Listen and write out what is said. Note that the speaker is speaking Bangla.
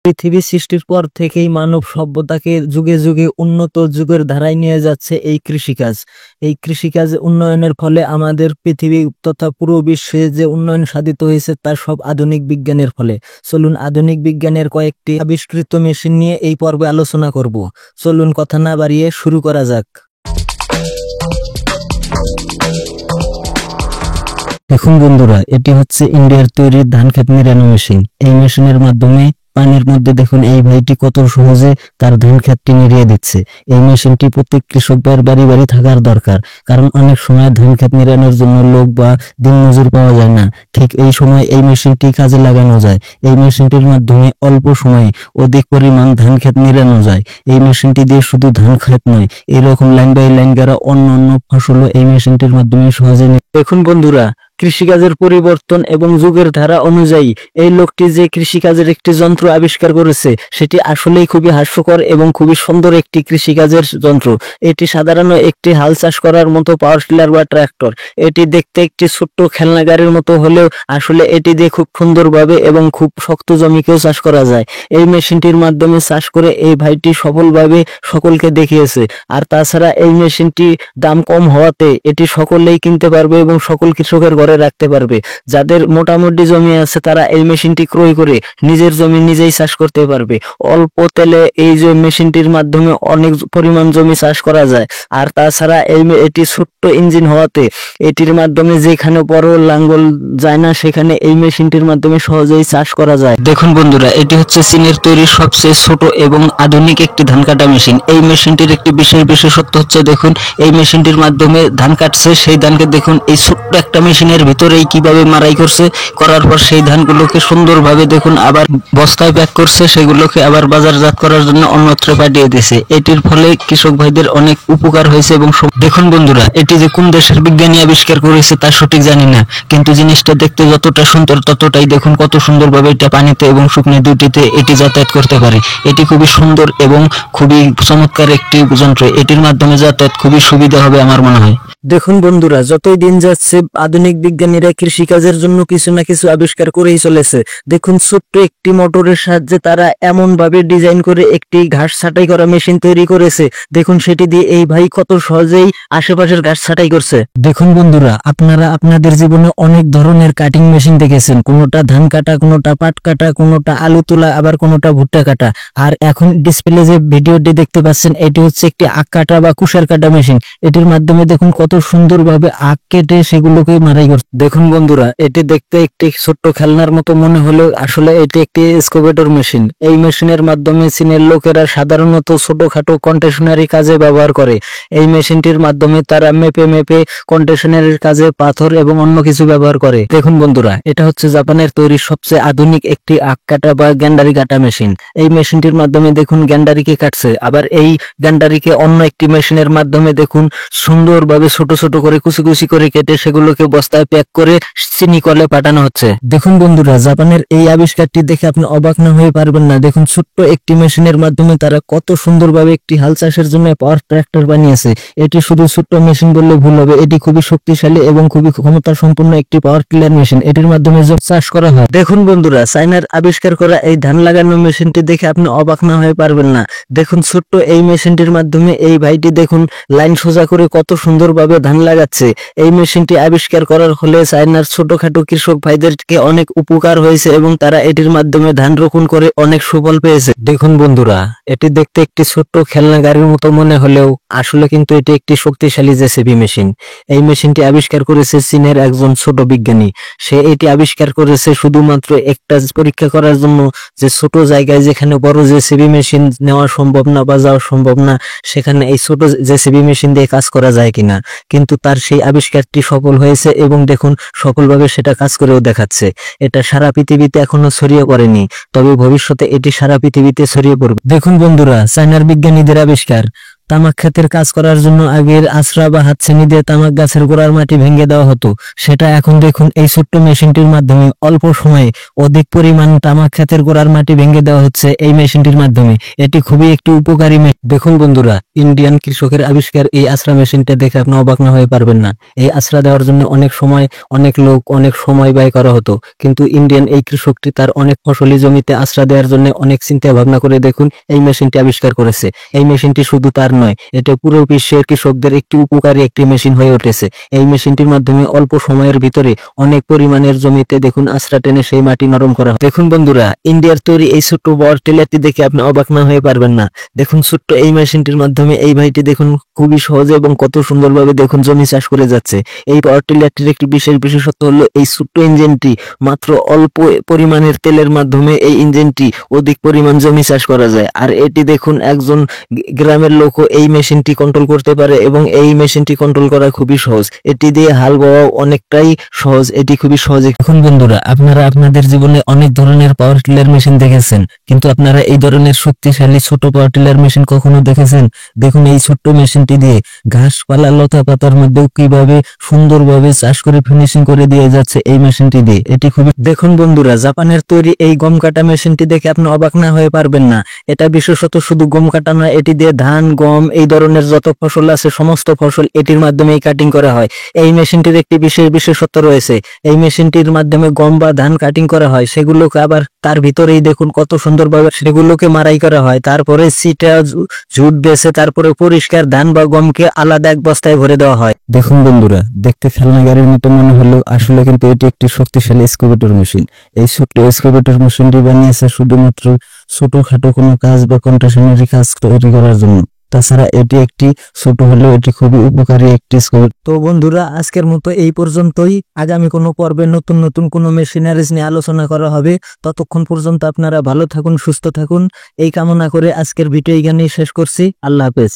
পৃথিবী সৃষ্টির পর থেকেই মানব সভ্যতাকে যুগে যুগে উন্নত যুগের ধারায় নিয়ে যাচ্ছে এই কৃষিকাজ। এই কৃষিকাজ উন্নয়নের ফলে আমাদের পৃথিবী তথা পুরো বিশ্বে যে উন্নয়ন সাধিত হয়েছে তা সব আধুনিক বিজ্ঞানের ফলে। চলুন আধুনিক বিজ্ঞানের কয়েকটি আবিষ্কৃত মেশিন নিয়ে এই পর্বে আলোচনা করব। চলুন কথা না বাড়িয়ে শুরু করা যাক। দেখুন বন্ধুরা, এটি হচ্ছে ইন্ডিয়ার তৈরি ধান ক্ষেত নিড়ানো মেশিন। এই মেশিনের মাধ্যমে পানির মধ্যে দেখুন এই ভাইটি কত সহজে তার ধান ক্ষেতটি নিড়িয়ে দিচ্ছে। এই মেশিনটি প্রত্যেক কৃষকের বাড়ি বাড়ি থাকার দরকার, কারণ অনেক সময় ধান ক্ষেত নিড়ানোর জন্য লোক বা দিনমজুর পাওয়া যায় না। ঠিক এই সময় এই মেশিনটি কাজে লাগানো যায়। এই মেশিনটির মাধ্যমে অল্প সময়ে অধিক পরিমাণ ধান ক্ষেত নিড়ানো যায়। এই মেশিনটি দিয়ে শুধু ধান ক্ষেত নয়, এরকম লাইন বাই লাইন গাড়া অন্য ফসলও এই মেশিনটির মাধ্যমে সহজে। দেখুন বন্ধুরা, কৃষিকাজের পরিবর্তন এবং যুগের ধারা অনুযায়ী এই লোকটি যে কৃষিকাজের একটি যন্ত্র আবিষ্কার করেছে সেটি আসলেই খুবই হাস্যকর এবং খুবই সুন্দর একটি কৃষিকাজের যন্ত্র। এটি সাধারণত একটি হাল চাষ করার মতো পাওয়ার টিলার বা ট্রাক্টর। এটি দেখতে একটি ছোট্ট খেলনা গাড়ির মতো হলেও আসলে এটি দিয়ে খুব সুন্দরভাবে এবং খুব শক্ত জমিকেও চাষ করা যায়। এই মেশিনটির মাধ্যমে চাষ করে এই ভাইটি সফলভাবে সকলকে দেখিয়েছে। আর তাছাড়া এই মেশিনটি দাম কম হওয়াতে এটি সকলেই কিনতে পারবে এবং সকল কৃষকের ঘরে রাখতে পারবে। যাদের মোটামুটি জমি আছে তারা এই মেশিনটি ক্রয় করে নিজের জমি নিজেই চাষ করতে পারবে। অল্প তেলে এই যে মেশিনটির মাধ্যমে অনেক পরিমাণ জমি চাষ করা যায়। আর তাছাড়া এটি ছোট্ট ইঞ্জিন হওয়াতে এটির মাধ্যমে যেখানে বড় লাঙ্গল যায় না সেখানে এই মেশিনটির মাধ্যমে সহজেই চাষ করা যায়। দেখুন বন্ধুরা, এটি হচ্ছে চীনের তৈরি সবচেয়ে ছোট এবং আধুনিক একটি ধান কাটা মেশিন। এই মেশিনটির একটি বিশেষত্ব হচ্ছে দেখুন এই মেশিনটির মাধ্যমে ধান কাটছে, সেই ধানকে দেখুন এই ছোট্ট একটা মেশিনের ভিতরেই কিভাবে মারাই করছে, করার পর সেই ধানগুলোকে সুন্দরভাবে দেখুন আবার বস্তায় প্যাক করছে, সেগুলোকে আবার বাজারজাত করার জন্য অন্যত্র পাঠিয়ে দিয়েছে। এটির ফলে কৃষক ভাইদের অনেক উপকার হয়েছে। এবং দেখুন বন্ধুরা, এটি যে কোন দেশের বিজ্ঞানী আবিষ্কার করেছে তা সঠিক জানি না, কিন্তু জিনিসটা দেখতে যতটা সুন্দর ততটাই দেখুন কত সুন্দরভাবে এটা পানিতে এবং শুকনো দুটিতে এটি যাতায়াত করতে পারে। এটি খুবই সুন্দর এবং খুবই চমৎকার একটি যন্ত্র। এটির মাধ্যমে যাতায়াত খুবই সুবিধা হবে আমার মনে হয়। দেখুন বন্ধুরা, যতই দিন যাচ্ছে আধুনিক বিজ্ঞানীরা কৃষিকাজের জন্য কিছু না কিছু আবিষ্কার করেই চলেছে। দেখুন ছোট্ট একটি মোটরের সাহায্যে তারা এমন ভাবে ডিজাইন করে একটি ঘাস ছাঁটাই করা মেশিন তৈরি করেছে। দেখুন সেটি দিয়ে এই ভাই কত সহজেই আশেপাশের ঘাস ছাঁটাই করছে। দেখুন বন্ধুরা, আপনারা আপনাদের জীবনে অনেক ধরনের কাটিং মেশিন দেখেছেন, কোনোটা ধান কাটা, কোনোটা পাট কাটা, কোনোটা আলু তোলা, আবার কোনোটা ভুট্টা কাটা। আর এখন ডিসপ্লে যে ভিডিওটি দেখতে পাচ্ছেন এটি হচ্ছে একটি আখ কাটা বা কুশার কাটা মেশিন। এটির মাধ্যমে দেখুন কত সুন্দরভাবে আখ কেটে সেগুলোকে মারাই করছে। দেখুন বন্ধুরা, এটি দেখতে একটি ছোট্ট খেলনার মতো মনে হলেও আসলে এটি একটি এক্সকাভেটর মেশিন। এই মেশিনের মাধ্যমে চীনের লোকেরা সাধারণত ছোটখাটো কন্টেশনারি কাজে ব্যবহার করে। এই মেশিনটির মাধ্যমে তারা মেপে কন্টেশনারির কাজে পাথর এবং অন্য কিছু ব্যবহার করে। দেখুন বন্ধুরা, এটা হচ্ছে জাপানের তৈরি সবচেয়ে আধুনিক একটি আখ কাটা বা গ্যান্ডারি কাটা মেশিন। এই মেশিনটির মাধ্যমে দেখুন গ্যান্ডারিকে কাটছে, আবার এই গ্যান্ডারিকে অন্য একটি মেশিনের মাধ্যমে দেখুন সুন্দরভাবে ছোট ছোট করে কুচি করে কেটে সেগুলোকে বস্তায় প্যাক করে চিনি কলে পাঠানো হচ্ছে। দেখুন বন্ধুরা, জাপানের এই আবিষ্কারটি দেখে আপনি অবাক না হয়ে পারবেন না। দেখুন ছোট্ট একটি মেশিনের মাধ্যমে তারা কত সুন্দরভাবে একটি হাল চাষের জন্য পাওয়ার ট্রাক্টর বানিয়েছে। এটি শুধু ছোট্ট মেশিন বললে ভুল হবে, এটি খুবই শক্তিশালী এবং খুবই ক্ষমতা সম্পন্ন একটি পাওয়ার টিলার মেশিন। এটির মাধ্যমে চাষ করা হয়। দেখুন বন্ধুরা, চায়নার আবিষ্কার করা এই ধান লাগানো মেশিনটি দেখে আপনি অবাক না হয়ে পারবেন না। দেখুন ছোট্ট এই মেশিনটির মাধ্যমে এই ভাইটি দেখুন লাইন সোজা করে কত সুন্দরভাবে ধান লাগাচ্ছে। এই মেশিনটি আবিষ্কার করার ফলে চায়নার ছোটখাটো কৃষক ভাইদেরকে অনেক উপকার হয়েছে এবং তারা এটির মাধ্যমে ধান রোপণ করে অনেক সুফল পেয়েছে। দেখুন বন্ধুরা, এটি দেখতে একটি ছোট্ট খেলনা গাড়ির মতো মনে হলেও আসলে কিন্তু এটি একটি শক্তিশালী জেসিবি মেশিন। এই মেশিনটি আবিষ্কার করেছে চীনের একজন ছোট বিজ্ঞানী। সে এটি আবিষ্কার করেছে শুধুমাত্র একটা পরীক্ষা করার জন্য যে ছোট জায়গায় যেখানে বড় জেসিবি মেশিন নেওয়া সম্ভব না বা যাওয়া সম্ভব না সেখানে এই ছোট জেসিবি মেশিন দিয়ে কাজ করা যায় কিনা। কিন্তু তার সেই আবিষ্কারটি সফল হয়েছে এবং দেখুন সফলভাবে সেটা কাজ করেও দেখাচ্ছে। এটা সারা পৃথিবীতে এখনো ছড়িয়ে পড়েনি, তবে ভবিষ্যতে এটি সারা পৃথিবীতে ছড়িয়ে পড়বে। দেখুন বন্ধুরা, চায়নার বিজ্ঞানীদের আবিষ্কার তামাক ক্ষেতের কাজ করার জন্য আগের আশ্রা বা হাতছানি দিয়ে তামাক গাছের গোড়ার মাটি ভেঙে দেওয়া হতো, সেটা এখন দেখুন এই ছোট্ট মেশিনটির মাধ্যমে অল্প সময়ে অধিক পরিমাণ তামাক ক্ষেতের গোড়ার মাটি ভেঙে দেওয়া হচ্ছে এই মেশিনটির মাধ্যমে। এটি খুবই একটি উপকারী দেখুন বন্ধুরা, ইন্ডিয়ান কৃষকের আবিষ্কার এই আশ্রা মেশিনটা দেখে আপনি অবাক না হয়ে পারবেন না। এই আশ্রা দেওয়ার জন্য অনেক সময়, অনেক লোক, অনেক সময় ব্যয় করা হতো, কিন্তু ইন্ডিয়ান এই কৃষকটি তার অনেক ফসলি জমিতে আশ্রা দেওয়ার জন্য অনেক চিন্তা ভাবনা করে দেখুন এই মেশিনটি আবিষ্কার করেছে। এই মেশিনটি শুধু তার নয়, এটা পুরো বিশ্বের কৃষকদের একটি উপকারী একটি মেশিন হয়ে উঠেছে। এই মেশিনটির মাধ্যমে অল্প সময়ের ভিতরে অনেক পরিমাণের জমিতে দেখুন আশ্রা টেনে সেই মাটি নরম করা হয়। দেখুন বন্ধুরা, ইন্ডিয়ার তৈরি এই ছোট্ট পাওয়ার টিলারটি দেখে আপনি অবাক না হয়ে পারবেন না। দেখুন ছোট্ট এই মেশিনটির মাধ্যমে এই ভাইটি দেখুন খুবই সহজে এবং কত সুন্দরভাবে দেখুন জমি চাষ করে যাচ্ছে। এই পাওয়ার টিলারটির একটি বিশেষত্ব হলো এই ছোট্ট ইঞ্জিনটি মাত্র অল্প পরিমাণের তেলের মাধ্যমে এই ইঞ্জিনটি অধিক পরিমাণ জমি চাষ করা যায়। আর এটি দেখুন একজন গ্রামের লোকও এই মেশিনটি কন্ট্রোল করতে পারে এবং এই মেশিনটি কন্ট্রোল করা খুবই সহজ। এটি দিয়ে হাল বাওয়া অনেকটাই সহজ, এটি খুবই সহজে। এখন বন্ধুরা, আপনারা আপনাদের জীবনে অনেক ধরনের পাওয়ার টিলার মেশিন দেখেছেন, কিন্তু আপনারা এই ধরনের শক্তিশালী ছোট পাওয়ার টিলার মেশিন কখনো দেখেছেন? দেখুন এই ছোট্ট মেশিনটি দিয়ে ঘাসপালা লতা পাতার মধ্যেও কিভাবে সুন্দরভাবে চাষ করে ফিনিশিং করে দিয়ে যাচ্ছে এই মেশিনটি দিয়ে। এটি খুবই, দেখুন বন্ধুরা, জাপানের তৈরি এই গম কাটা মেশিনটি দেখে আপনি অবাক না হয়ে পারবেন না। এটা বিশেষত শুধু গম কাটা নয়, এটি দিয়ে ধান, গম, এই ধরনের যত ফসল আছে সমস্ত ফসল এটির মাধ্যমে কাটিং করা হয়। এই মেশিনটির একটি বিশেষত্ব রয়েছে। এই মেশিনটির মাধ্যমে গম বা ধান কাটিং করা হয়, সেগুলোকে আবার তার ভিতরেই দেখুন কত সুন্দরভাবে সেগুলোকে মারাই করা হয়। তারপরে সিটা ঝুট বেছে তারপরে পরিষ্কার ধান বা গমকে আলাদা এক বস্তায় ভরে দেওয়া হয়। দেখুন বন্ধুরা, দেখতে খেলনা গাড়ির মতো মনে হলো, আসলে কিন্তু এটি একটি শক্তিশালী এক্সকাভেটর মেশিন। এই ছোট্ট এক্সকাভেটর মেশিনটি বানিয়েছে শুধুমাত্র ছোটখাটো কোনো কাজ বা কন্ট্রাকশনারি কাজ তৈরি করার জন্য। তাছাড়া এটি একটি ছোট হলেও এটি খুবই উপকারী একটি এক্সকাভেটর। তো বন্ধুরা, আজকের মতো এই পর্যন্তই। আগামী কোনো পর্বে নতুন নতুন কোনো মেশিনারিজ নিয়ে আলোচনা করা হবে। ততক্ষণ পর্যন্ত আপনারা ভালো থাকুন, সুস্থ থাকুন, এই কামনা করে আজকের ভিডিও এখানেই শেষ করছি। আল্লাহ হাফেজ।